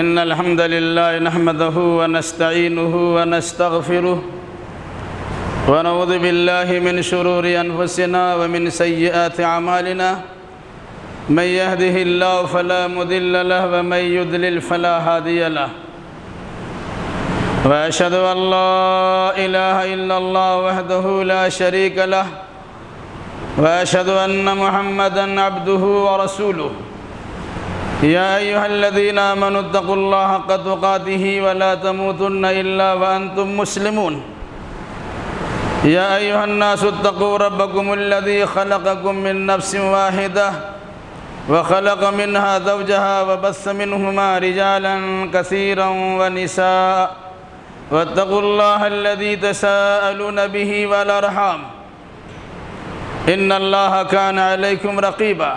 إن الحمد لله نحمده ونستعينه ونستغفره ونعوذ بالله من شرور أنفسنا ومن سيئات أعمالنا من يهده الله فلا مضل له ومن يضلل فلا هادي له وأشهد أن لا إله إلا الله وحده لا شريك له وأشهد أن محمدًا عبده ورسوله يا أيها الذين آمنوا اتقوا الله حق تقاته ولا تموتن إلا وأنتم مسلمون يا أيها الناس اتقوا ربكم الذي خلقكم من نفس واحدة وخلق منها زوجها وبث منهما رجالا كثيرا ونساء واتقوا الله الذي تساءلون به والأرحام إن الله كان عليكم رقيبا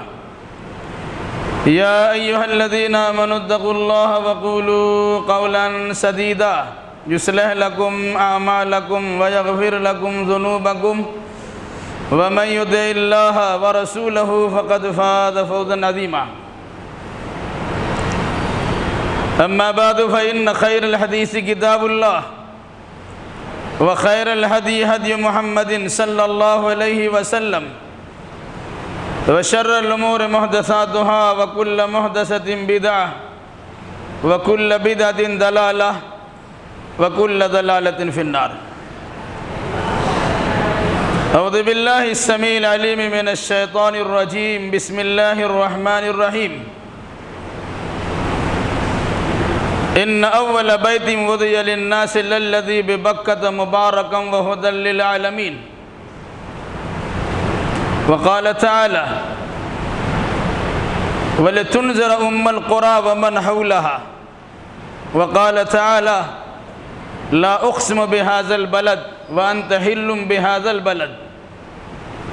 يا أيها الذين آمنوا اتقوا الله وقولوا قولا سديدا يصلح لكم أعمالكم ويغفر لكم ذنوبكم ومن يطع الله ورسوله فقد فاز فوزا عظيما أما بعد فإن خير الحديث كتاب الله وخير الهدي هدي محمد صلى الله عليه وسلم وشر الأمور محدثاتها وكل محدثة بدعة وكل بدعة ضلالة وكل ضلالة في النار أعوذ بالله السميع العليم من الشيطان الرجيم بسم الله الرحمن الرحيم إن أول بيت وضع للناس للذي ببكة مباركا وهدى للعالمين وقال تعالى ولتنذر أم القرى ومن حولها وقال تعالى لا أقسم بهذا البلد وأنت حل بهذا البلد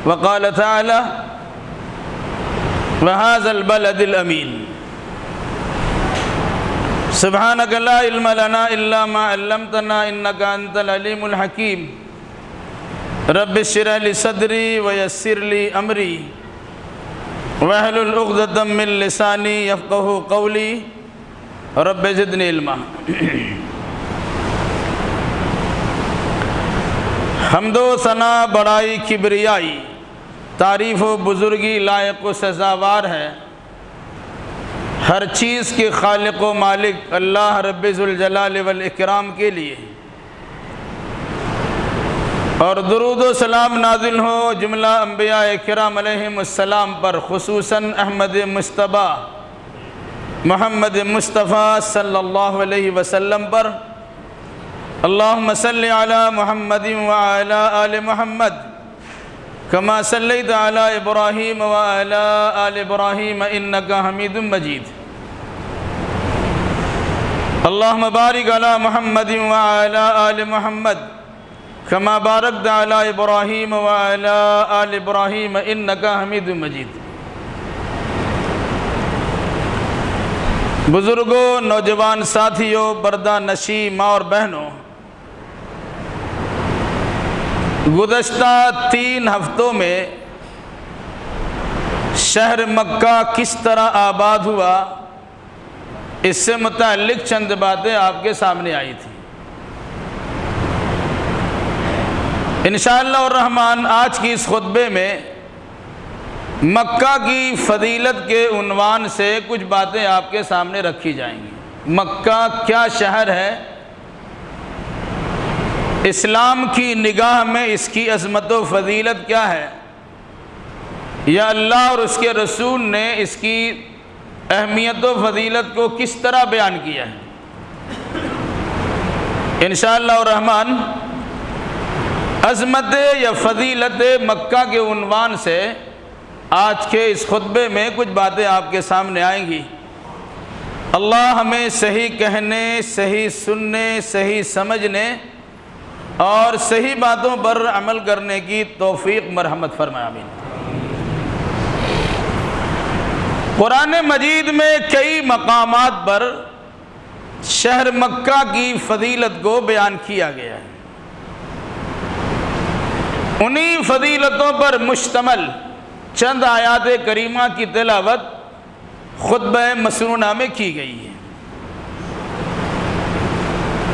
وقال تعالى وهذا البلد الأمين سبحانك لا علم لنا إلا ما علمتنا إنك أنت العليم الحكيم رب اشرح لي صدري ويسر لي أمري واحلل عقدة من لساني يفقهوا قولي رب زدني علما حمد و ثنا بڑائی کبریائی تعریف و بزرگی لائق و سزاوار ہے ہر چیز کے خالق و مالک اللہ رب ذوالجلال والاکرام کے لیے اور درود و سلام نازل ہو جملہ انبیاء کرام علیہم السلام پر خصوصاً احمد مصطفیٰ محمد مصطفیٰ صلی اللہ علیہ وسلم پر اللہم صلی علی محمد وعلی آل محمد کما صلیت علی ابراہیم وعلی آل ابراہیم انکا حمید مجید اللہم بارک علی محمد وعلی آل محمد کما بارکت علی ابراہیم وعلی آل ابراہیم انکا حمید مجید بزرگوں، نوجوان ساتھیوں، پردہ نشی ماں اور بہنوں، گزشتہ 3 ہفتوں میں شہر مکہ کس طرح آباد ہوا اس سے متعلق چند باتیں آپ کے سامنے آئی تھیں۔ انشاءاللہ الرحمن آج کی اس خطبے میں مکہ کی فضیلت کے عنوان سے کچھ باتیں آپ کے سامنے رکھی جائیں گی۔ مکہ کیا شہر ہے، اسلام کی نگاہ میں اس کی عظمت و فضیلت کیا ہے، یا اللہ اور اس کے رسول نے اس کی اہمیت و فضیلت کو کس طرح بیان کیا ہے۔ انشاءاللہ الرحمن عظمت یا فضیلت مکہ کے عنوان سے آج کے اس خطبے میں کچھ باتیں آپ کے سامنے آئیں گی۔ اللہ ہمیں صحیح کہنے، صحیح سننے، صحیح سمجھنے اور صحیح باتوں پر عمل کرنے کی توفیق مرحمت فرمائے، آمین۔ قرآن مجید میں کئی مقامات پر شہر مکہ کی فضیلت کو بیان کیا گیا ہے۔ انہی فضیلتوں پر مشتمل چند آیات کریمہ کی تلاوت خطبہ مسنونہ میں کی گئی ہے۔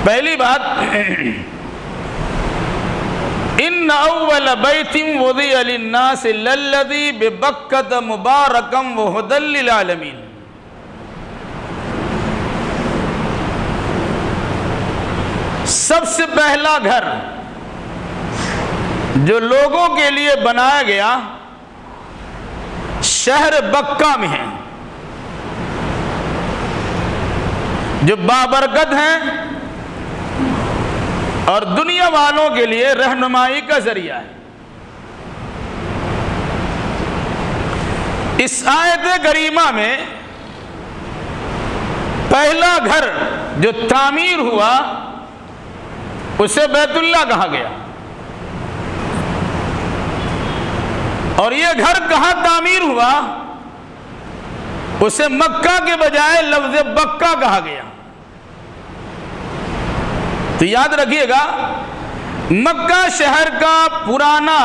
پہلی بات، ان اول بیت وضع للناس للذی ببکۃ مبارکا وہدی للعالمین، سب سے پہلا گھر جو لوگوں کے لیے بنایا گیا شہر بکہ میں ہے، جو بابرکت ہیں اور دنیا والوں کے لیے رہنمائی کا ذریعہ ہے۔ اس آیت کریمہ میں پہلا گھر جو تعمیر ہوا اسے بیت اللہ کہا گیا، اور یہ گھر کہاں تعمیر ہوا اسے مکہ کے بجائے لفظ بکہ کہا گیا۔ تو یاد رکھیے گا، مکہ شہر کا پرانا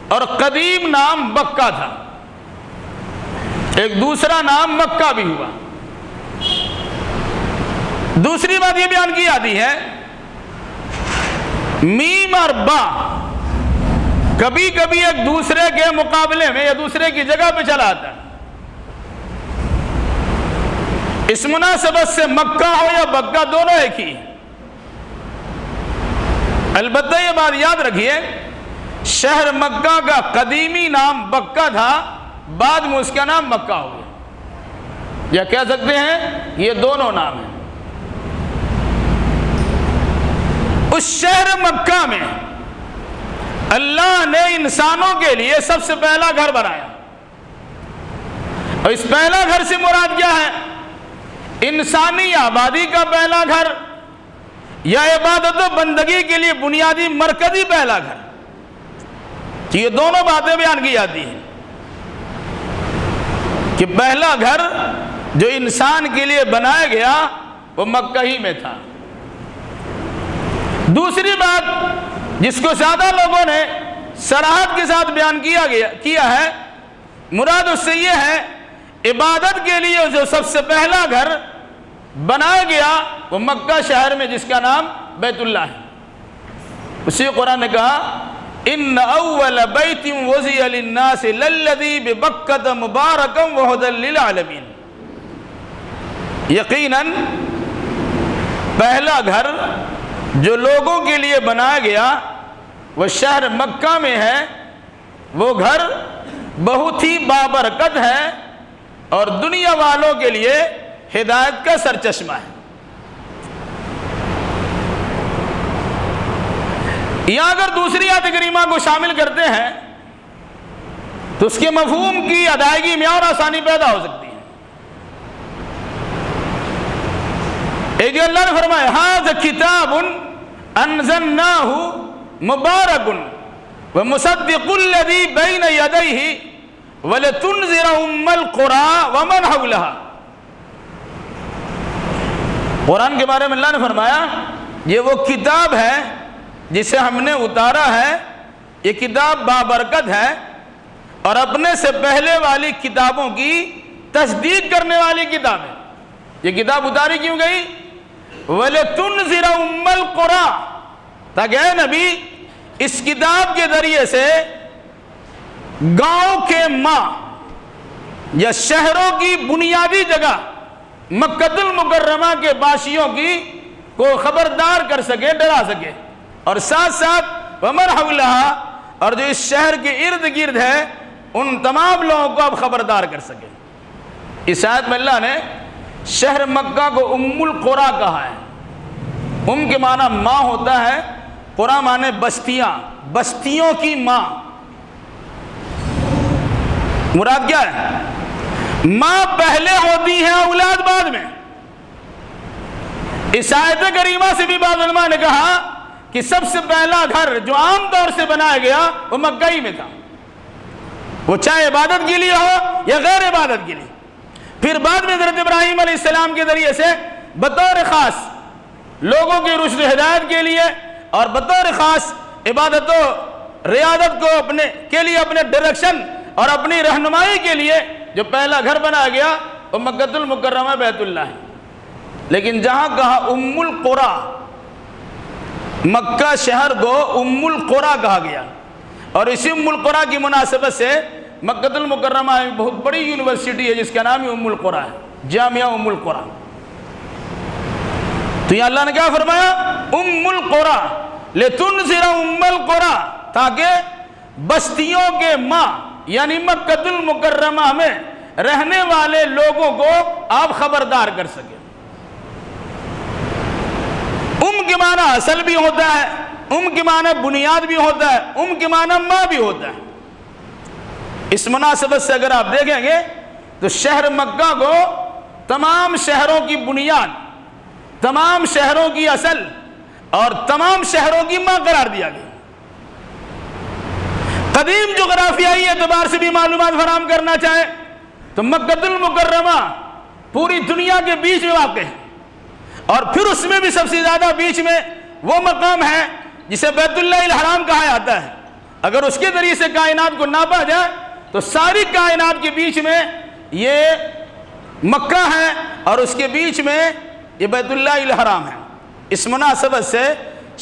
اور قدیم نام بکہ تھا، ایک دوسرا نام مکہ بھی ہوا۔ دوسری بات یہ بیان کی جاتی ہے، میم اور با کبھی کبھی ایک دوسرے کے مقابلے میں یا دوسرے کی جگہ پہ چلا آتا ہے۔ اس مناسبت سے مکہ ہو یا بکہ دونوں ایک ہی ہیں۔ البتہ یہ بات یاد رکھیے، شہر مکہ کا قدیمی نام بکہ تھا، بعد میں اس کا نام مکہ ہو گیا، یا کہہ سکتے ہیں یہ دونوں نام ہیں۔ اس شہر مکہ میں اللہ نے انسانوں کے لیے سب سے پہلا گھر بنایا، اور اس پہلا گھر سے مراد کیا ہے؟ انسانی آبادی کا پہلا گھر یا عبادت و بندگی کے لیے بنیادی مرکزی پہلا گھر، کہ یہ دونوں باتیں بیان کی جاتی ہیں کہ پہلا گھر جو انسان کے لیے بنایا گیا وہ مکہ ہی میں تھا۔ دوسری بات جس کو زیادہ لوگوں نے صراحت کے ساتھ بیان کیا ہے، مراد اس سے یہ ہے عبادت کے لیے جو سب سے پہلا گھر بنایا گیا وہ مکہ شہر میں جس کا نام بیت اللہ ہے۔ اسی قرآن نے کہا ان اول بیت وضع للناس للذی ببکۃ مبارکا وہدی للعالمین، یقیناً پہلا گھر جو لوگوں کے لیے بنایا گیا وہ شہر مکہ میں ہے، وہ گھر بہت ہی بابرکت ہے اور دنیا والوں کے لیے ہدایت کا سرچشمہ ہے۔ یہاں اگر دوسری آیت کریمہ کو شامل کرتے ہیں تو اس کے مفہوم کی ادائیگی میں اور آسانی پیدا ہو سکتی ہے۔ ایک جو اللہ نے فرمایا ھذا کتاب انزلناہ مبارک ومصدق الذی بین یدیہ ولتنذر ام القری ومن حولہا۔ قرآن کے بارے میں اللہ نے فرمایا یہ وہ کتاب ہے جسے ہم نے اتارا ہے، یہ کتاب بابرکت ہے اور اپنے سے پہلے والی کتابوں کی تصدیق کرنے والی کتاب ہے۔ یہ کتاب اتاری کیوں گئی؟ وَلَتُنذِرَ أُمَّ الْقُرَىٰ، تاکہ اے نبی اس کتاب کے ذریعے سے گاؤں کے ماں یا شہروں کی بنیادی جگہ مکہ المکرمہ کے باشیوں کی کو خبردار کر سکے، ڈرا سکے، اور ساتھ ساتھ وَمَنْ حَوْلَهَا، اور جو اس شہر کے ارد گرد ہے ان تمام لوگوں کو اب خبردار کر سکے۔ اس آیت میں اللہ نے شہر مکہ کو ام القری کہا ہے۔ ام کے معنی ماں ہوتا ہے، قری معنی بستیاں، بستیوں کی ماں۔ مراد کیا ہے؟ ماں پہلے ہوتی ہے، اولاد بعد میں۔ اس آیت کریمہ سے بھی بعض علماء نے کہا کہ سب سے پہلا گھر جو عام طور سے بنایا گیا وہ مکہ ہی میں تھا، وہ چاہے عبادت کے لیے ہو یا غیر عبادت کے لیے۔ پھر بعد میں حضرت ابراہیم علیہ السلام کے ذریعے سے بطور خاص لوگوں کی رشد و ہدایت کے لیے اور بطور خاص عبادت و ریاضت کو اپنے ڈائریکشن اور اپنی رہنمائی کے لیے جو پہلا گھر بنایا گیا وہ مکہ المکرمہ بیت اللہ ہے۔ لیکن جہاں کہا ام القریٰ، مکہ شہر کو ام القریٰ کہا گیا، اور اسی ام القریٰ کی مناسبت سے مکہ المکرمہ میں بہت بڑی یونیورسٹی ہے جس کا نام ہی ام القریٰ ہے، جامعہ ام القریٰ۔ تو یہ اللہ نے کیا فرمایا؟ ام القریٰ لتنذر ام القریٰ، تاکہ بستیوں کے ماں یعنی مکہ المکرمہ میں رہنے والے لوگوں کو آپ خبردار کر سکیں۔ ام کے معنی اصل بھی ہوتا ہے، ام کے معنی بنیاد بھی ہوتا ہے، ام کے معنی ماں بھی ہوتا ہے۔ اس مناسبت سے اگر آپ دیکھیں گے تو شہر مکہ کو تمام شہروں کی بنیاد، تمام شہروں کی اصل اور تمام شہروں کی ماں قرار دیا گیا۔ قدیم جغرافیائی اعتبار سے بھی معلومات فراہم کرنا چاہیں تو مکہ المکرمہ پوری دنیا کے بیچ میں واقع ہے، اور پھر اس میں بھی سب سے زیادہ بیچ میں وہ مقام ہے جسے بیت اللہ الحرام کہا جاتا ہے۔ اگر اس کے ذریعے سے کائنات کو ناپا جائے تو ساری کائنات کے بیچ میں یہ مکہ ہے اور اس کے بیچ میں یہ بیت اللہ الحرام ہے۔ اس مناسبت سے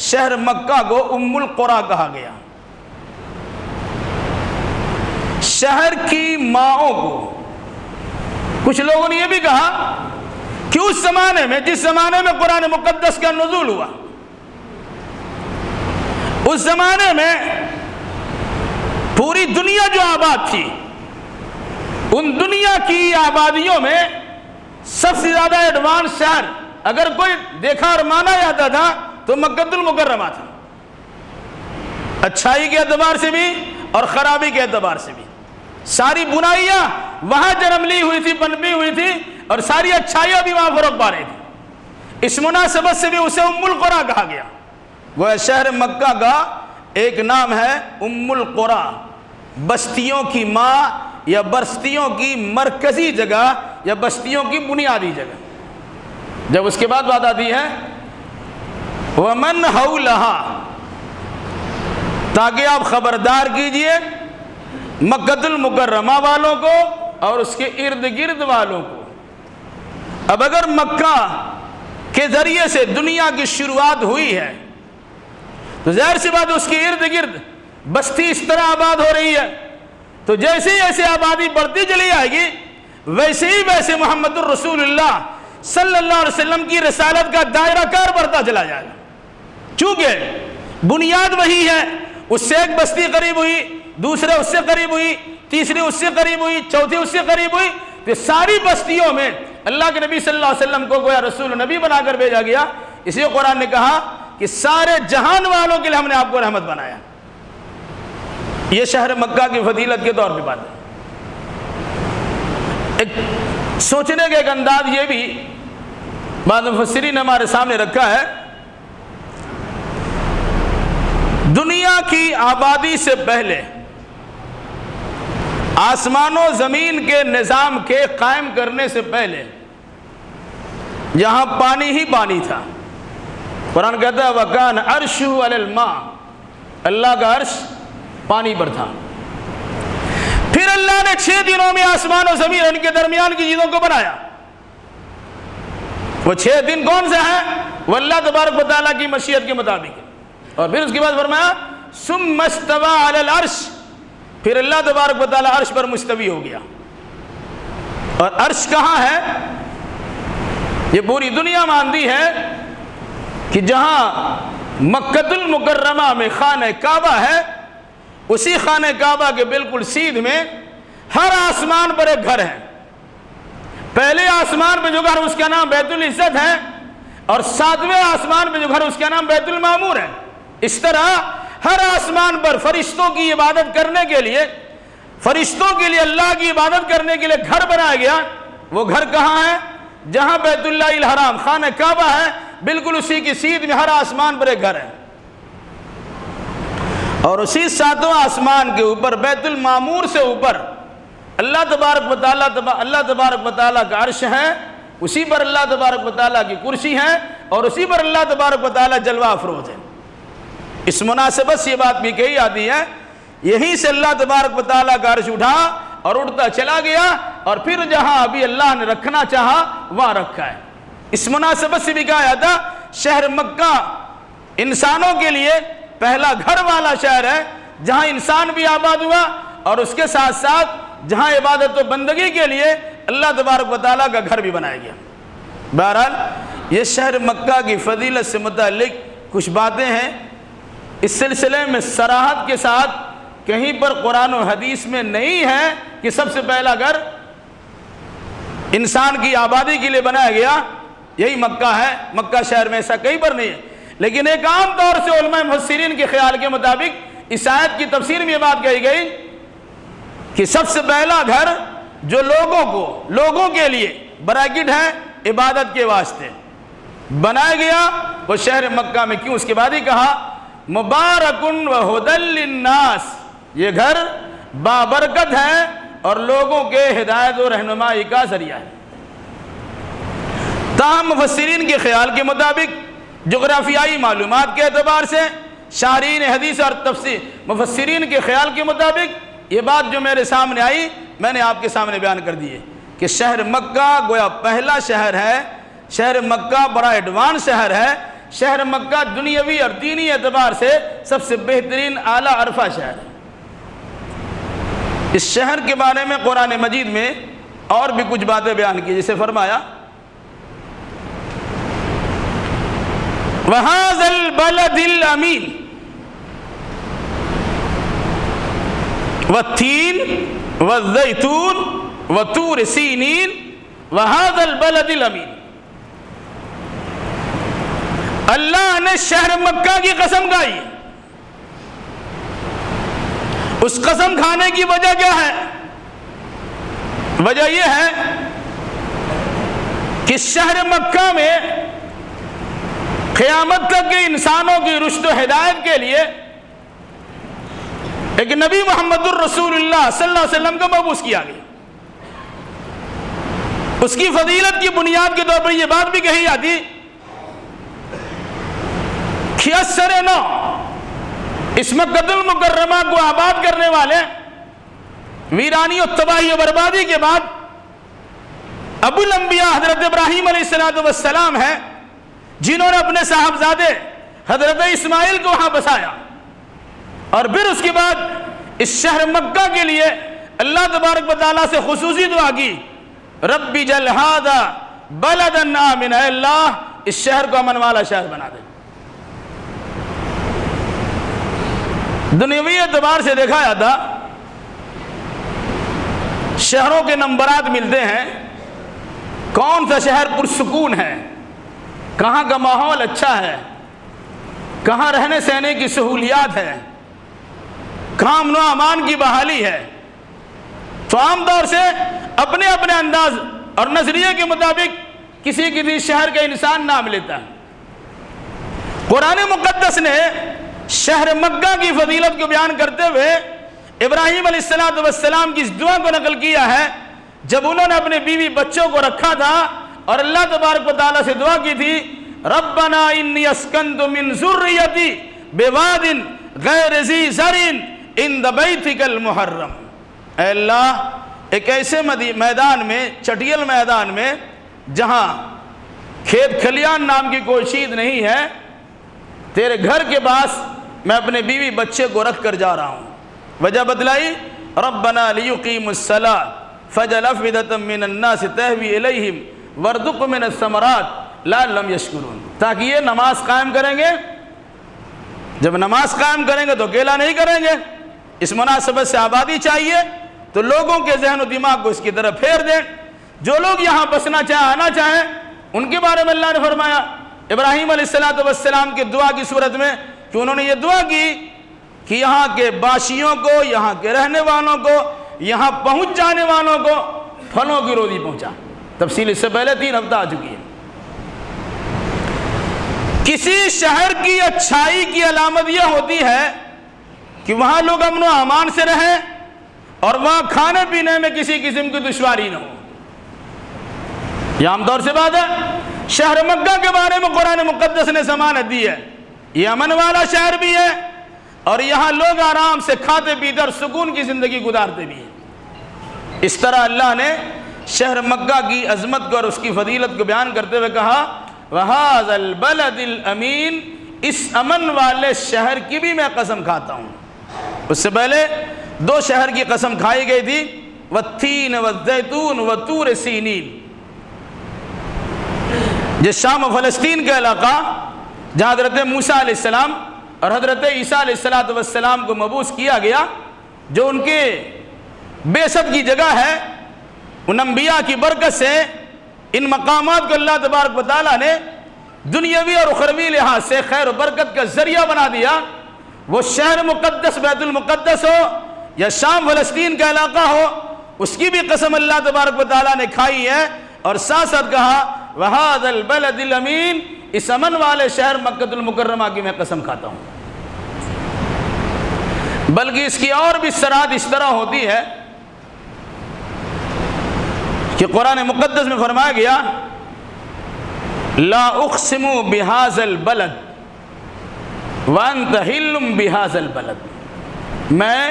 شہر مکہ کو ام القریٰ کہا گیا۔ شہر کی ماؤں کو کچھ لوگوں نے یہ بھی کہا کہ اس زمانے میں، جس زمانے میں قرآن مقدس کا نزول ہوا، اس زمانے میں پوری دنیا جو آباد تھی، ان دنیا کی آبادیوں میں سب سے زیادہ ایڈوانس شہر اگر کوئی دیکھا اور مانا جاتا تھا تو مکہ المکرمہ تھا، اچھائی کے اعتبار سے بھی اور خرابی کے اعتبار سے بھی۔ ساری بنائیاں وہاں جنم لی ہوئی تھی، پنپی ہوئی تھی، اور ساری اچھائیاں بھی وہاں فروغ پا رہی تھی۔ اس مناسبت سے بھی اسے ام القریٰ کہا گیا۔ وہ شہر مکہ کا ایک نام ہے ام القریٰ، بستیوں کی ماں یا بستیوں کی مرکزی جگہ یا بستیوں کی بنیادی جگہ۔ جب اس کے بعد بات آتی ہے وَمَنْ حَوْلَهَا، تاکہ آپ خبردار کیجئے مکہ المکرمہ والوں کو اور اس کے ارد گرد والوں کو۔ اب اگر مکہ کے ذریعے سے دنیا کی شروعات ہوئی ہے تو ظاہر سی بات اس کے ارد گرد بستی اس طرح آباد ہو رہی ہے، تو جیسے جیسے آبادی بڑھتی چلی جائے گی ویسے ہی ویسے محمد الرسول اللہ صلی اللہ علیہ وسلم کی رسالت کا دائرہ کار بڑھتا چلا جائے گا۔ چونکہ بنیاد وہی ہے، اس سے ایک بستی قریب ہوئی، دوسرے اس سے قریب ہوئی، تیسری اس سے قریب ہوئی، چوتھی اس سے قریب ہوئی، تو ساری بستیوں میں اللہ کے نبی صلی اللہ علیہ وسلم کو گویا رسول نبی بنا کر بھیجا گیا۔ اسی قرآن نے کہا کہ سارے جہان والوں کے لیے ہم نے آپ کو رحمت بنایا۔ یہ شہر مکہ کی فضیلت کے طور پہ بات ہے۔ ایک سوچنے کا ایک انداز یہ بھی بعض مفسرین نے ہمارے سامنے رکھا ہے، دنیا کی آبادی سے پہلے آسمان و زمین کے نظام کے قائم کرنے سے پہلے جہاں پانی ہی پانی تھا، قرآن کہتا ہے وَكَانَ عَرْشُهُ عَلَى الْمَاءِ، اللہ کا عرش پانی پر تھا۔ پھر اللہ نے 6 دنوں میں آسمان و زمین ان کے درمیان کی چیزوں کو بنایا۔ وہ 6 دن کون سے ہیں؟ وہ اللہ تبارک و تعالیٰ کی مشیت کے مطابق۔ اور پھر اس کے بعد فرمایا ثُمَّ اسْتَوَىٰ عَلَى الْعَرْشِ، پھر اللہ تبارک و تعالیٰ عرش پر مستوی ہو گیا۔ اور عرش کہاں ہے؟ یہ پوری دنیا مانتی ہے کہ جہاں مکہ المکرمہ میں خانہ کعبہ ہے، اسی خانہ کعبہ کے بالکل سیدھ میں ہر آسمان پر ایک گھر ہے۔ پہلے آسمان پہ جو گھر اس کا نام بیت العزت ہے، اور 7ویں آسمان پہ جو گھر اس کا نام بیت المعمور ہے۔ اس طرح ہر آسمان پر فرشتوں کی عبادت کرنے کے لیے، فرشتوں کے لیے اللہ کی عبادت کرنے کے لیے گھر بنایا گیا۔ وہ گھر کہاں ہے؟ جہاں بیت اللہ الحرام خانہ کعبہ ہے، بالکل اسی کی سیدھ میں ہر آسمان پر ایک گھر ہے، اور اسی 7واں آسمان کے اوپر بیت المعمور سے اوپر اللہ تبارک و تعالیٰ کا عرش ہے، اسی پر اللہ تبارک و تعالیٰ کی کرسی ہے، اور اسی پر اللہ تبارک و تعالیٰ جلوہ افروز ہے۔ اس مناسبت سے یہ بات بھی کہی آتی ہے، یہیں سے اللہ تبارک و تعالیٰ کا عرش اٹھا اور اڑتا چلا گیا، اور پھر جہاں ابھی اللہ نے رکھنا چاہا وہاں رکھا ہے۔ اس مناسبت سے بھی کہا جاتا شہر مکہ انسانوں کے لیے پہلا گھر والا شہر ہے، جہاں انسان بھی آباد ہوا اور اس کے ساتھ ساتھ جہاں عبادت و بندگی کے لیے اللہ تبارک و تعالیٰ کا گھر بھی بنایا گیا۔ بہرحال یہ شہر مکہ کی فضیلت سے متعلق کچھ باتیں ہیں، اس سلسلے میں صراحت کے ساتھ کہیں پر قرآن و حدیث میں نہیں ہے کہ سب سے پہلا گھر انسان کی آبادی کے لیے بنایا گیا یہی مکہ ہے، مکہ شہر میں ایسا کہیں پر نہیں ہے۔ لیکن ایک عام طور سے علماء مفسرین کے خیال کے مطابق اس آیت کی تفسیر میں یہ بات کہی گئی کہ سب سے پہلا گھر جو لوگوں کے لیے براکٹ ہے عبادت کے واسطے بنایا گیا وہ شہر مکہ میں کیوں، اس کے بعد ہی کہا مبارکن و ہدی للناس، یہ گھر بابرکت ہے اور لوگوں کے ہدایت و رہنمائی کا ذریعہ ہے۔ تاہم مفسرین کے خیال کے مطابق جغرافیائی معلومات کے اعتبار سے شارحین حدیث اور تفسیر مفسرین کے خیال کے مطابق یہ بات جو میرے سامنے آئی میں نے آپ کے سامنے بیان کر دی ہے کہ شہر مکہ گویا پہلا شہر ہے، شہر مکہ بڑا ایڈوانس شہر ہے، شہر مکہ دنیاوی اور دینی اعتبار سے سب سے بہترین اعلیٰ عرفہ شہر ہے۔ اس شہر کے بارے میں قرآن مجید میں اور بھی کچھ باتیں بیان کی، جسے فرمایا وَهَذَا الْبَلَدِ الْأَمِينِ وَالتِّينِ وَالزَّيْتُونِ وَطُورِ سِينِينَ وَهَذَا الْبَلَدِ الْأَمِينِ۔ اللہ نے شہر مکہ کی قسم کھائی، اس قسم کھانے کی وجہ کیا ہے؟ وجہ یہ ہے کہ شہر مکہ میں قیامت تک کے انسانوں کی رشد و ہدایت کے لیے ایک نبی محمد الرسول اللہ صلی اللہ علیہ وسلم کا مبعوث کیا گیا۔ اس کی فضیلت کی بنیاد کے طور پر یہ بات بھی کہی جاتی کہ اثر نو اس مکہ المکرمہ کو آباد کرنے والے ویرانی و تباہی و بربادی کے بعد ابو الانبیاء حضرت ابراہیم علیہ السلام ہیں، جنہوں نے اپنے صاحبزادے حضرت اسماعیل کو وہاں بسایا، اور پھر اس کے بعد اس شہر مکہ کے لیے اللہ تبارک و تعالیٰ سے خصوصی دعا کی رب اجعل ھذا بلدا آمنا، اے اللہ اس شہر کو امن والا شہر بنا دے۔ دنیاوی اعتبار سے دیکھا جاتا شہروں کے نمبرات ملتے ہیں، کون سا شہر پرسکون ہے، کہاں کا ماحول اچھا ہے، کہاں رہنے سہنے کی سہولیات ہے، کہاں امن و امان کی بحالی ہے، تو عام طور سے اپنے اپنے انداز اور نظریے کے مطابق کسی شہر کا انسان نام لیتا ہے۔ قرآن مقدس نے شہر مکہ کی فضیلت کو بیان کرتے ہوئے ابراہیم علیہ السلام کی اس دعا کو نقل کیا ہے جب انہوں نے اپنے بیوی بچوں کو رکھا تھا اور اللہ تبارک و تعالیٰ سے دعا کی تھی ربنا انی اسکنت من ذریتی بواد غیر ذی زرع عند بیتک المحرم، اے اللہ ایک ایسے میدان میں، چٹیل میدان میں جہاں کھیت کھلیان نام کی کوئی چیز نہیں ہے، تیرے گھر کے پاس میں اپنے بیوی بچے کو رکھ کر جا رہا ہوں۔ وجہ بتلائی ربنا لیقیموا الصلاۃ فاجعل افئدۃ من الناس تہوی الیہم وارزقهم من الثمرات لعلہم یشکرون، تاکہ یہ نماز قائم کریں گے، جب نماز قائم کریں گے تو اکیلا نہیں کریں گے، اس مناسبت سے آبادی چاہیے تو لوگوں کے ذہن و دماغ کو اس کی طرف پھیر دیں، جو لوگ یہاں بسنا چاہیں، آنا چاہیں، ان کے بارے میں اللہ نے فرمایا ابراہیم علیہ السلام کی دعا کی صورت میں کہ انہوں نے یہ دعا کی کہ یہاں کے باشیوں کو، یہاں کے رہنے والوں کو، یہاں پہنچ جانے والوں کو پھلوں کی روزی پہنچا۔ تفصیل اس سے پہلے 3 ہفتہ آ چکی ہے۔ کسی شہر کی اچھائی کی علامت یہ ہوتی ہے کہ وہاں لوگ امن و امان سے رہیں اور وہاں کھانے پینے میں کسی قسم کی دشواری نہ ہو، یہ عام طور سے بات ہے۔ شہر مکہ کے بارے میں قرآن مقدس نے ضمانت دی ہے، یہ امن والا شہر بھی ہے اور یہاں لوگ آرام سے کھاتے پیتے اور سکون کی زندگی گزارتے بھی ہیں۔ اس طرح اللہ نے شہر مکہ کی عظمت کو اور اس کی فضیلت کو بیان کرتے ہوئے کہا وَهَذَا الْبَلَدِ الْأَمِينَ، اس امن والے شہر کی بھی میں قسم کھاتا ہوں۔ اس سے پہلے 2 شہر کی قسم کھائی گئی تھی، وَالتِّينِ وَالزَّيْتُونِ وَطُورِ سِينِينَ۔ جس شام و فلسطین کا علاقہ جہاں حضرت موسیٰ علیہ السلام اور حضرت عیسیٰ علیہ السلام کو مبعوث کیا گیا، جو ان کے بعثت کی جگہ ہے، ان انبیاء کی برکت سے ان مقامات کو اللہ تبارک و تعالیٰ نے دنیاوی اور اخروی لحاظ سے خیر و برکت کا ذریعہ بنا دیا۔ وہ شہر مقدس بیت المقدس ہو یا شام فلسطین کا علاقہ ہو، اس کی بھی قسم اللہ تبارک و تعالیٰ نے کھائی ہے، اور ساتھ ساتھ کہا وَهَذَا الْبَلَدِ الْأَمِينَ، اس امن والے شہر مکہ المکرمہ کی میں قسم کھاتا ہوں۔ بلکہ اس کی اور بھی صراحت اس طرح ہوتی ہے کہ قرآن مقدس میں فرمایا گیا لا اقسم بهذا البلد وانت حل بهذا البلد، میں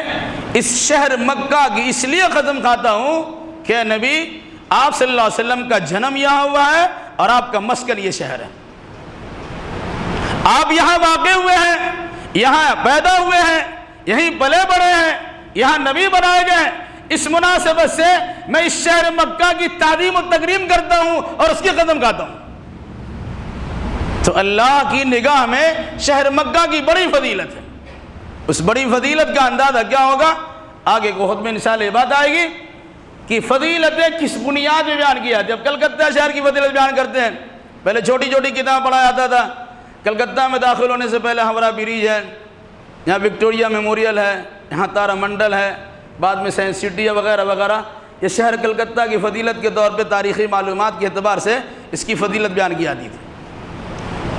اس شہر مکہ کی اس لیے قسم کھاتا ہوں کہ نبی آپ صلی اللہ علیہ وسلم کا جنم یہاں ہوا ہے اور آپ کا مسکن یہ شہر ہے، آپ یہاں واقع ہوئے ہیں، یہاں پیدا ہوئے ہیں، یہیں پلے بڑھے ہیں، یہاں نبی بنائے گئے ہیں۔ اس مناسبت سے میں اس شہر مکہ کی تعظیم و تکریم کرتا ہوں اور اس کی قسم کھاتا ہوں۔ تو اللہ کی نگاہ میں شہر مکہ کی بڑی فضیلت ہے۔ اس بڑی فضیلت کا اندازہ کیا ہوگا آگے کو خود میں انشاءاللہ یہ بات آئے گی کہ فضیلتیں کس بنیاد میں بیان کیا جب کلکتہ شہر کی فضیلت بیان کرتے ہیں، پہلے چھوٹی چھوٹی کتاب پڑھا جاتا تھا۔ کلکتہ میں داخل ہونے سے پہلے ہاوڑا بریج ہے، یہاں وکٹوریا میموریل ہے، یہاں تارا منڈل ہے، بعد میں سائنس سٹی ہے وغیرہ وغیرہ۔ یہ شہر کلکتہ کی فضیلت کے طور پہ تاریخی معلومات کے اعتبار سے اس کی فضیلت بیان کی جاتی تھی۔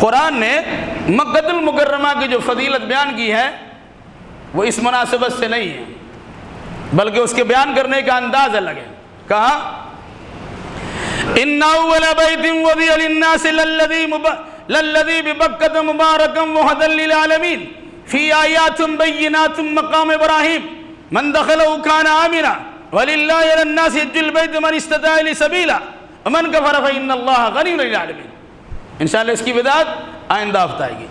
قرآن نے مکہ المکرمہ کی جو فضیلت بیان کی ہے وہ اس مناسبت سے نہیں ہے، بلکہ اس کے بیان کرنے کا انداز الگ ہے۔ کہا ان اول بیت وضع للناس للذی ببکۃ مبارکا وہدی للعالمین فی آیات بینات مقام ابراہیم من دخلہ کان آمنا وللہ علی الناس حج البیت من استطاع الیہ سبیلا ومن کفر فإن اللہ غنی عن العالمین۔ انشاءاللہ اس کی بدعت آئندہ ہفتہ آئے گی۔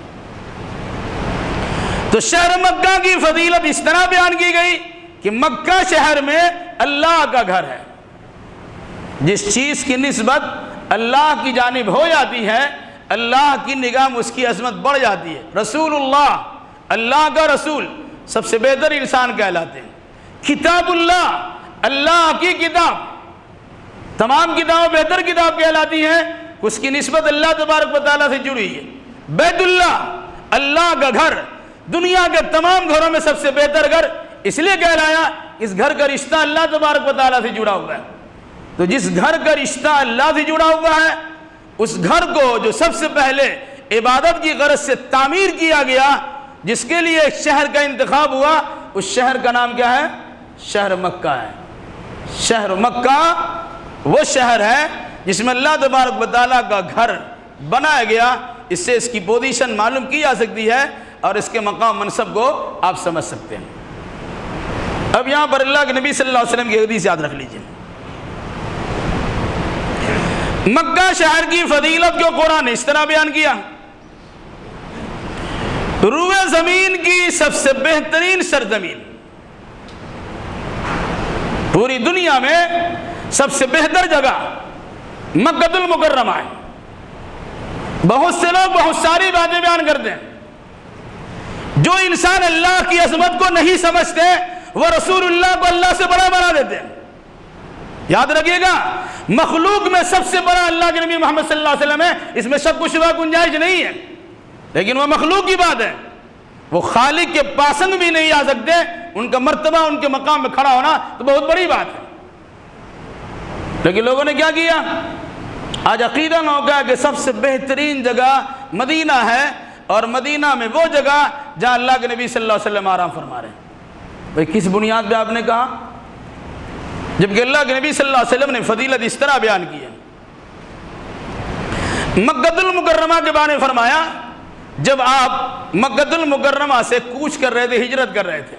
تو شہر مکہ کی فضیلت اس طرح بیان کی گئی کہ مکہ شہر میں اللہ کا گھر ہے، جس چیز کی نسبت اللہ کی جانب ہو جاتی ہے اللہ کی نگاہ میں اس کی عظمت بڑھ جاتی ہے۔ رسول اللہ، اللہ کا رسول سب سے بہتر انسان کہلاتے ہیں۔ کتاب اللہ، اللہ کی کتاب، تمام کتابیں بہتر کتاب کہلاتی ہیں، اس کی نسبت اللہ تبارک و تعالیٰ سے جڑی ہے۔ بیت اللہ، اللہ کا گھر، دنیا کے تمام گھروں میں سب سے بہتر گھر اس لیے کہلایا اس گھر کا رشتہ اللہ تبارک و تعالیٰ سے جڑا ہوا ہے۔ تو جس گھر کا رشتہ اللہ سے جڑا ہوا ہے اس گھر کو جو سب سے پہلے عبادت کی غرض سے تعمیر کیا گیا، جس کے لیے ایک شہر کا انتخاب ہوا، اس شہر کا نام کیا ہے؟ شہر مکہ ہے۔ شہر مکہ وہ شہر ہے جس میں اللہ تبارک و تعالیٰ کا گھر بنایا گیا۔ اس سے اس کی پوزیشن معلوم کی جا سکتی ہے اور اس کے مقام منصب کو آپ سمجھ سکتے ہیں۔ اب یہاں پر اللہ کے نبی صلی اللہ علیہ وسلم کی حدیث یاد رکھ لیجئے۔ مکہ شہر کی فضیلت کو قرآن نے اس طرح بیان کیا، روئے زمین کی سب سے بہترین سرزمین، پوری دنیا میں سب سے بہتر جگہ مکہ المکرمہ ہے۔ بہت سے لوگ بہت ساری باتیں بیان کرتے ہیں، جو انسان اللہ کی عظمت کو نہیں سمجھتے وہ رسول اللہ کو اللہ سے بڑا بنا دیتے ہیں۔ یاد رکھیے گا، مخلوق میں سب سے بڑا اللہ کے نبی محمد صلی اللہ علیہ وسلم ہے، اس میں شک و شبہ گنجائش نہیں ہے، لیکن وہ مخلوق کی بات ہے، وہ خالق کے پاسنگ بھی نہیں آ سکتے، ان کا مرتبہ ان کے مقام میں کھڑا ہونا تو بہت بڑی بات ہے۔ لیکن لوگوں نے کیا کیا؟ آج عقیدہ نہ ہو گیا کہ سب سے بہترین جگہ مدینہ ہے، اور مدینہ میں وہ جگہ جہاں اللہ کے نبی صلی اللہ علیہ وسلم آرام فرما رہے ہیں۔ بھئی کس بنیاد پہ آپ نے کہا؟ جبکہ اللہ کے نبی صلی اللہ علیہ وسلم نے فضیلت اس طرح بیان کی ہے۔ مکہ المکرمہ کے بارے میں فرمایا، جب آپ مکہ المکرمہ سے کوچ کر رہے تھے، ہجرت کر رہے تھے،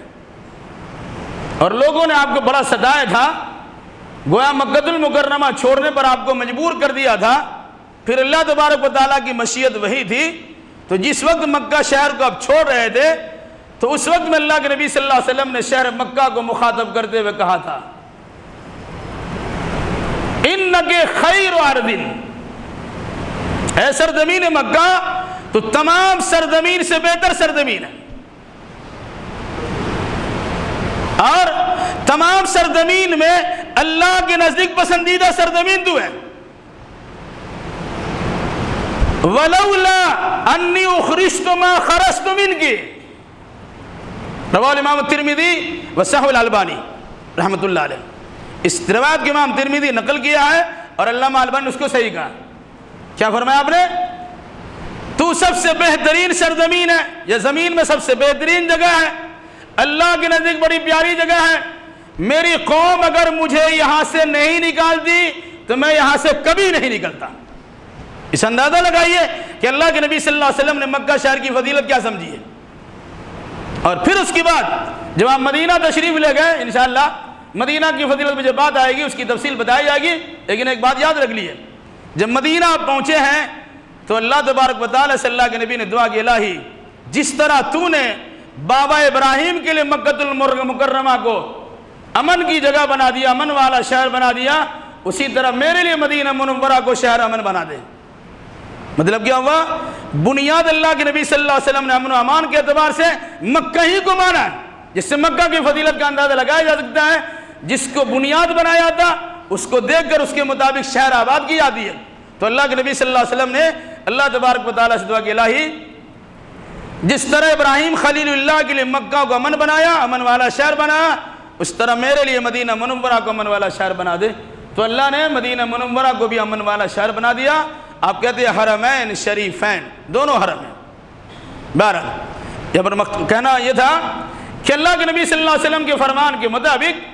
اور لوگوں نے آپ کو بڑا ستایا تھا، گویا مکہ المکرمہ چھوڑنے پر آپ کو مجبور کر دیا تھا، پھر اللہ تبارک و تعالیٰ کی مشیت وہی تھی، تو جس وقت مکہ شہر کو آپ چھوڑ رہے تھے تو اس وقت میں اللہ کے نبی صلی اللہ علیہ وسلم نے شہر مکہ کو مخاطب کرتے ہوئے کہا تھا اِنَّكَ خَيْرُ عَرْضٍ، اے سرزمین مکہ تو تمام سرزمین سے بہتر سرزمین ہے، اور تمام سرزمین میں اللہ کے نزدیک پسندیدہ سرزمین تو ہے، وَلَوْلَا أَنِّي أُخْرِجْتُ مَا خَرَجْتُ مِنْكِ، رواہ امام الترمذی وصححہ الالبانی رحمۃ اللہ علیہ۔ اس روایت کے امام ترمذی نقل کیا ہے اور علامہ البانی نے اس کو صحیح کہا۔ کیا فرمایا آپ نے؟ تو سب سے بہترین سرزمین ہے، یہ زمین میں سب سے بہترین جگہ ہے، اللہ کے نزدیک بڑی پیاری جگہ ہے، میری قوم اگر مجھے یہاں سے نہیں نکالتی تو میں یہاں سے کبھی نہیں نکلتا۔ اس اندازہ لگائیے کہ اللہ کے نبی صلی اللہ علیہ وسلم نے مکہ شہر کی فضیلت کیا سمجھی ہے۔ اور پھر اس کے بعد جب آپ مدینہ تشریف لے گئے، انشاءاللہ مدینہ کی فضیلت میں جب بات آئے گی اس کی تفصیل بتائی جائے گی، لیکن ایک بات یاد رکھ لیجیے، جب مدینہ آپ پہنچے ہیں تو اللہ تبارک و تعالیٰ سے اللہ کے نبی نے دعا کی، الہی جس طرح تو نے بابا ابراہیم کے لیے مکہ المکرمہ کو امن کی جگہ بنا دیا، امن والا شہر بنا دیا، اسی طرح میرے لیے مدینہ منورہ کو شہر امن بنا دے۔ مطلب کیا ہوا؟ بنیاد اللہ کے نبی صلی اللہ علیہ وسلم نے امن و امان کے اعتبار سے مکہ ہی کو مانا ہے، جس سے مکہ کی فضیلت کا اندازہ لگایا جا سکتا ہے۔ جس کو بنیاد بنایا تھا اس کو دیکھ کر اس کے مطابق شہر آباد کی جاتی ہے۔ تو اللہ کے نبی صلی اللہ علیہ وسلم نے اللہ تبارک و تعالیٰ سے دعا کی، الہی جس طرح ابراہیم خلیل اللہ کے لیے مکہ کو امن بنایا، امن والا شہر بنایا، اس طرح میرے لیے مدینہ منورہ کو امن والا شہر بنا دے۔ تو اللہ نے مدینہ منورہ کو بھی امن والا شہر بنا دیا۔ آپ کہتے ہیں حرمین شریفین، دونوں حرم ہیں۔ بہرحال یہاں پر کہنا یہ تھا کہ اللہ کے نبی صلی اللہ علیہ وسلم کے فرمان کے مطابق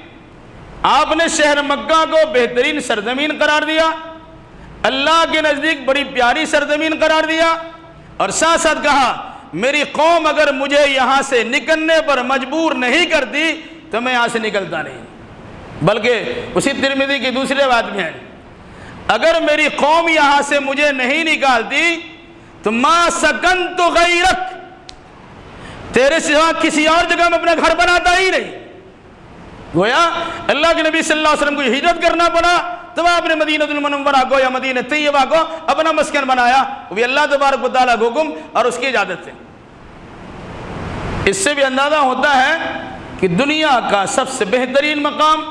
آپ نے شہر مکہ کو بہترین سرزمین قرار دیا، اللہ کے نزدیک بڑی پیاری سرزمین قرار دیا، اور ساتھ ساتھ کہا میری قوم اگر مجھے یہاں سے نکلنے پر مجبور نہیں کرتی تو میں یہاں سے نکلتا نہیں۔ بلکہ اسی ترمذی کی دوسرے روایت میں ہے، اگر میری قوم یہاں سے مجھے نہیں نکالتی تو ما سکنت غیرک، تیرے سوا کسی اور جگہ میں اپنا گھر بناتا ہی نہیں۔ گویا اللہ کے نبی صلی اللہ علیہ وسلم کو ہجرت کرنا پڑا تب آپ نے مدینہ المنورہ کو یا مدینہ طیبہ کو اپنا مسکن بنایا، وہ بھی اللہ تبارک و تعالیٰ کا حکم اور اس کی اجازت سے۔ اس سے بھی اندازہ ہوتا ہے کہ دنیا کا سب سے بہترین مقام،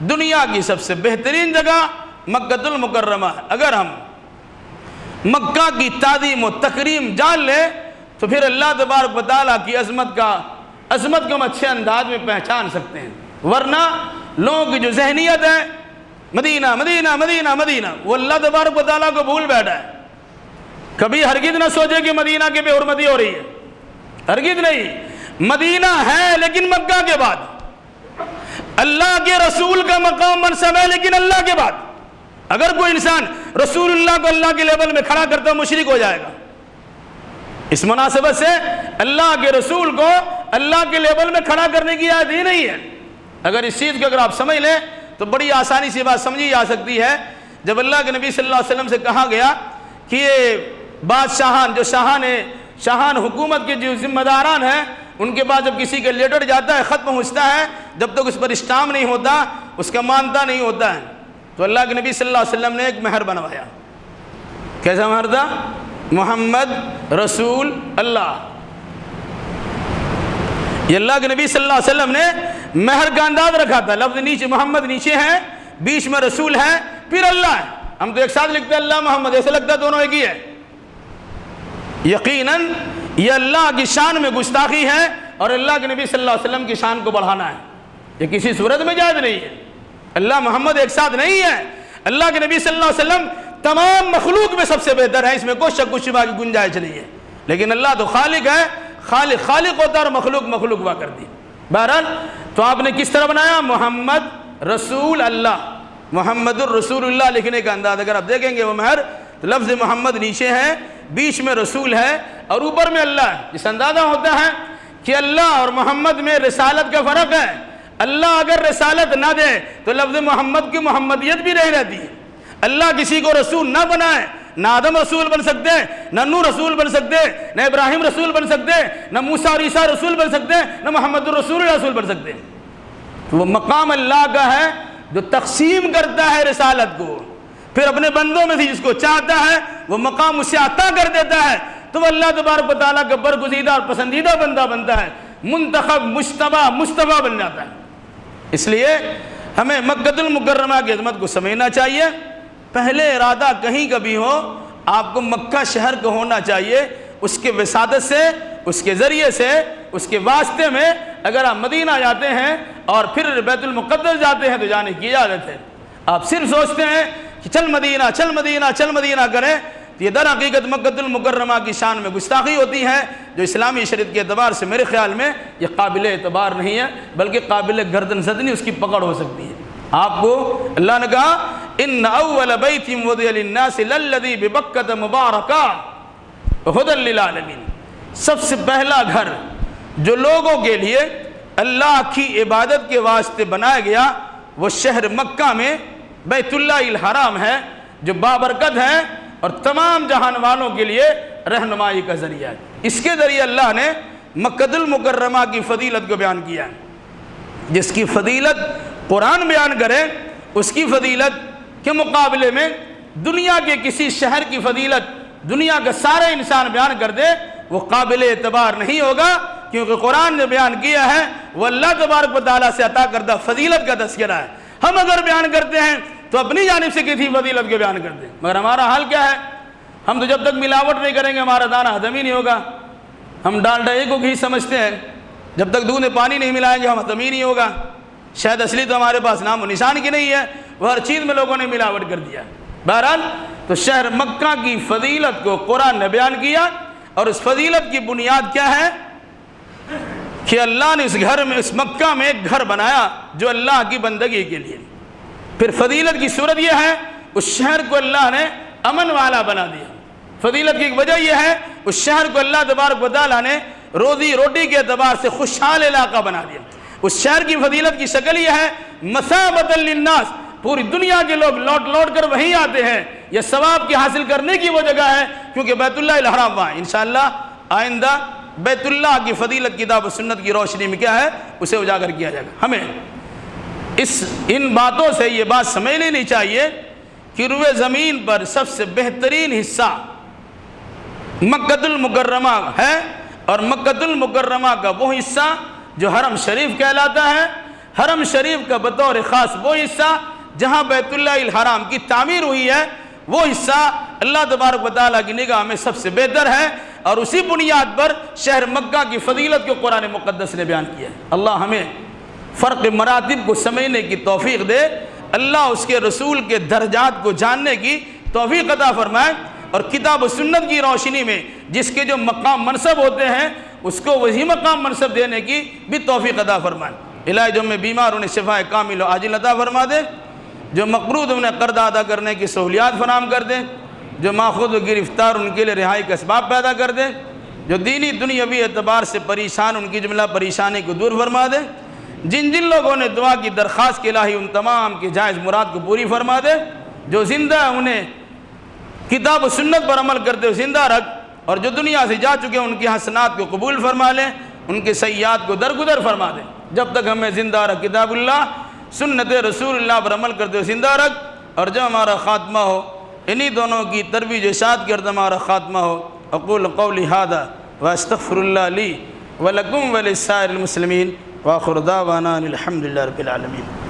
دنیا کی سب سے بہترین جگہ مکہ المکرمہ ہے۔ اگر ہم مکہ کی تعظیم و تکریم جان لیں تو پھر اللہ تبارک و تعالیٰ کی عظمت کو ہم اچھے انداز میں پہچان سکتے ہیں۔ ورنہ لوگوں کی جو ذہنیت ہے مدینہ مدینہ مدینہ مدینہ، وہ اللہ تبارک و تعالیٰ کو بھول بیٹھا ہے۔ کبھی ہرگز نہ سوچے کہ مدینہ کی بے حرمتی ہو رہی ہے، ہرگز نہیں۔ مدینہ ہے لیکن مکہ کے بعد، اللہ کے رسول کا مقام منصب ہے لیکن اللہ کے بعد۔ اگر کوئی انسان رسول اللہ کو اللہ کے لیول میں کھڑا کرتا ہے مشرک ہو جائے گا۔ اس مناسبت سے اللہ کے رسول کو اللہ کے لیول میں کھڑا کرنے کی آیت ہی نہیں ہے۔ اگر اس چیز کو اگر آپ سمجھ لیں تو بڑی آسانی سے بات سمجھی جا سکتی ہے۔ جب اللہ کے نبی صلی اللہ علیہ وسلم سے کہا گیا کہ یہ بادشاہان جو شاہان حکومت کے جو ذمہ داران ہیں ان کے بعد جب کسی کا لیٹر جاتا ہے، خط پہنچتا ہے، جب تک اس پر اسٹامپ نہیں ہوتا اس کا مانتا نہیں ہوتا ہے، تو اللہ کے نبی صلی اللہ علیہ وسلم نے ایک مہر بنوایا۔ کیسا مہر تھا؟ محمد رسول اللہ۔ یہ اللہ کے نبی صلی اللہ علیہ وسلم نے مہر کا انداز رکھا تھا۔ لفظ نیچے محمد نیچے ہے، بیچ میں رسول ہے، پھر اللہ ہے۔ ہم تو ایک ساتھ لکھتے ہیں اللہ محمد، ایسا لگتا ہے دونوں ایک ہی ہے۔ یقیناً یہ اللہ کی شان میں گستاخی ہے اور اللہ کے نبی صلی اللہ علیہ وسلم کی شان کو بڑھانا ہے، یہ کسی صورت میں جائز نہیں ہے۔ اللہ محمد ایک ساتھ نہیں ہے۔ اللہ کے نبی صلی اللہ علیہ وسلم تمام مخلوق میں سب سے بہتر ہے، اس میں کوئی شک و شبہ کی گنجائش نہیں ہے، لیکن اللہ تو خالق ہے، خالق ہوتا ہے اور مخلوق ہوا کرتی۔ بہرحال تو آپ نے کس طرح بنایا؟ محمد رسول اللہ، محمد الرسول اللہ لکھنے کا انداز اگر آپ دیکھیں گے وہ مہر تو لفظ محمد نیچے ہے، بیچ میں رسول ہے اور اوپر میں اللہ ہے۔ اس اندازہ ہوتا ہے کہ اللہ اور محمد میں رسالت کا فرق ہے۔ اللہ اگر رسالت نہ دے تو لفظ محمد کی محمدیت بھی رہ جاتی ہے۔ اللہ کسی کو رسول نہ بنائے، نہ آدم رسول بن سکتے، نہ نوح رسول بن سکتے، نہ ابراہیم رسول بن سکتے، نہ موسیٰ اور عیسیٰ رسول بن سکتے، نہ محمد الرسول رسول بن سکتے۔ تو وہ مقام اللہ کا ہے جو تقسیم کرتا ہے رسالت کو، پھر اپنے بندوں میں سے جس کو چاہتا ہے وہ مقام اسے عطا کر دیتا ہے، تو وہ اللہ تبارک و تعالیٰ کا برگزیدہ اور پسندیدہ بندہ بنتا ہے، منتخب مصطفیٰ بن جاتا ہے۔ اس لیے ہمیں مکہ المکرمہ کی عظمت کو سمجھنا چاہیے۔ پہلے ارادہ کہیں کبھی ہو آپ کو مکہ شہر کا ہونا چاہیے، اس کے وسادت سے، اس کے ذریعے سے، اس کے واسطے میں اگر آپ مدینہ جاتے ہیں اور پھر بیت المقدس جاتے ہیں تو جانے کی اجازت ہے۔ آپ صرف سوچتے ہیں کہ چل مدینہ کریں، تو یہ در حقیقت مکہ المکرمہ کی شان میں گستاخی ہوتی ہے، جو اسلامی شریعت کے اعتبار سے میرے خیال میں یہ قابل اعتبار نہیں ہے، بلکہ قابل گردن زدنی اس کی پکڑ ہو سکتی ہے۔ آپ کو اللہ نے کہا ان اول بیت وضع للناس للذی ببکۃ مبارکا ھدی للعالمین، سب سے پہلا گھر جو لوگوں کے لیے اللہ کی عبادت کے واسطے بنایا گیا وہ شہر مکہ میں بیت اللہ الحرام ہے، جو بابرکت ہے اور تمام جہان والوں کے لیے رہنمائی کا ذریعہ ہے۔ اس کے ذریعے اللہ نے مکہ المکرمہ کی فضیلت کو بیان کیا ہے۔ جس کی فضیلت قرآن بیان کرے اس کی فضیلت کے مقابلے میں دنیا کے کسی شہر کی فضیلت دنیا کا سارے انسان بیان کر دے وہ قابل اعتبار نہیں ہوگا، کیونکہ قرآن نے بیان کیا ہے وہ اللہ تبارک و تعالیٰ سے عطا کردہ فضیلت کا تذکرہ ہے۔ ہم اگر بیان کرتے ہیں تو اپنی جانب سے کسی فضیلت کو بیان کرتے ہیں، مگر ہمارا حال کیا ہے؟ ہم تو جب تک ملاوٹ نہیں کریں گے ہمارا دانہ ہضم ہی نہیں ہوگا۔ ہم ڈالڈا ایک کو گھی سمجھتے ہیں، جب تک دودھ میں پانی نہیں ملائیں گے ہم ہضم ہی نہیں ہوگا۔ شاید اصلی تو ہمارے پاس نام و نشان کی نہیں ہے، وہ ہر چیز میں لوگوں نے ملاوٹ کر دیا۔ بہرحال تو شہر مکہ کی فضیلت کو قرآن نے بیان کیا، اور اس فضیلت کی بنیاد کیا ہے کہ اللہ نے اس گھر میں، اس مکہ میں ایک گھر بنایا جو اللہ کی بندگی کے لیے۔ پھر فضیلت کی صورت یہ ہے اس شہر کو اللہ نے امن والا بنا دیا۔ فضیلت کی ایک وجہ یہ ہے اس شہر کو اللہ تبارک و تعالیٰ نے روزی روٹی کے اعتبار سے خوشحال علاقہ بنا دیا۔ اس شہر کی فضیلت کی شکل یہ ہے مثابۃ للناس، پوری دنیا کے لوگ لوٹ کر وہیں آتے ہیں، یہ ثواب کی حاصل کرنے کی وہ جگہ ہے، کیونکہ بیت اللہ الحرام وہاں۔ انشاءاللہ آئندہ بیت اللہ کی فضیلت کتاب و سنت کی روشنی میں کیا ہے اسے اجاگر کیا جائے گا۔ ہمیں ان باتوں سے یہ بات سمجھ لینی چاہیے کہ روئے زمین پر سب سے بہترین حصہ مکہ المکرمہ ہے، اور مکہ المکرمہ کا وہ حصہ جو حرم شریف کہلاتا ہے، حرم شریف کا بطور خاص وہ حصہ جہاں بیت اللہ الحرام کی تعمیر ہوئی ہے، وہ حصہ اللہ تبارک و تعالیٰ کی نگاہ میں سب سے بہتر ہے، اور اسی بنیاد پر شہر مکہ کی فضیلت کو قرآن مقدس نے بیان کیا ہے۔ اللہ ہمیں فرق مراتب کو سمجھنے کی توفیق دے، اللہ اس کے رسول کے درجات کو جاننے کی توفیق عطا فرمائے، اور کتاب و سنت کی روشنی میں جس کے جو مقام منصب ہوتے ہیں اس کو وہی مقام منصب دینے کی بھی توفیق عطا فرمائے۔ الہی جو میں بیمار انہیں شفا کامل و عاجل عطا فرما دے، جو مقروض انہیں قرض ادا کرنے کی سہولیات فراہم کر دے، جو ماخوذ و گرفتار ان کے لیے رہائی کا اسباب پیدا کر دے، جو دینی دنیاوی اعتبار سے پریشان ان کی جملہ پریشانی کو دور فرما دے، جن لوگوں نے دعا کی درخواست کی الہی ان تمام کی جائز مراد کو پوری فرما دے، جو زندہ انہیں کتاب و سنت پر عمل کرتے ہوئے زندہ رکھ، اور جو دنیا سے جا چکے ان کی حسنات کو قبول فرما لیں، ان کے سیئات کو درگزر فرما دیں۔ جب تک ہمیں زندہ رکھ کتاب اللہ سنت رسول اللہ پر عمل کرتے ہوئے زندہ رکھ، اور جب ہمارا خاتمہ ہو انہی دونوں کی ترویج اشاعت کرتے ہمارا خاتمہ ہو۔ اقول قولی ھذا واستغفر اللہ لی ولکم ولسائر المسلمین وآخر دعوانا الحمد للہ رب العالمین۔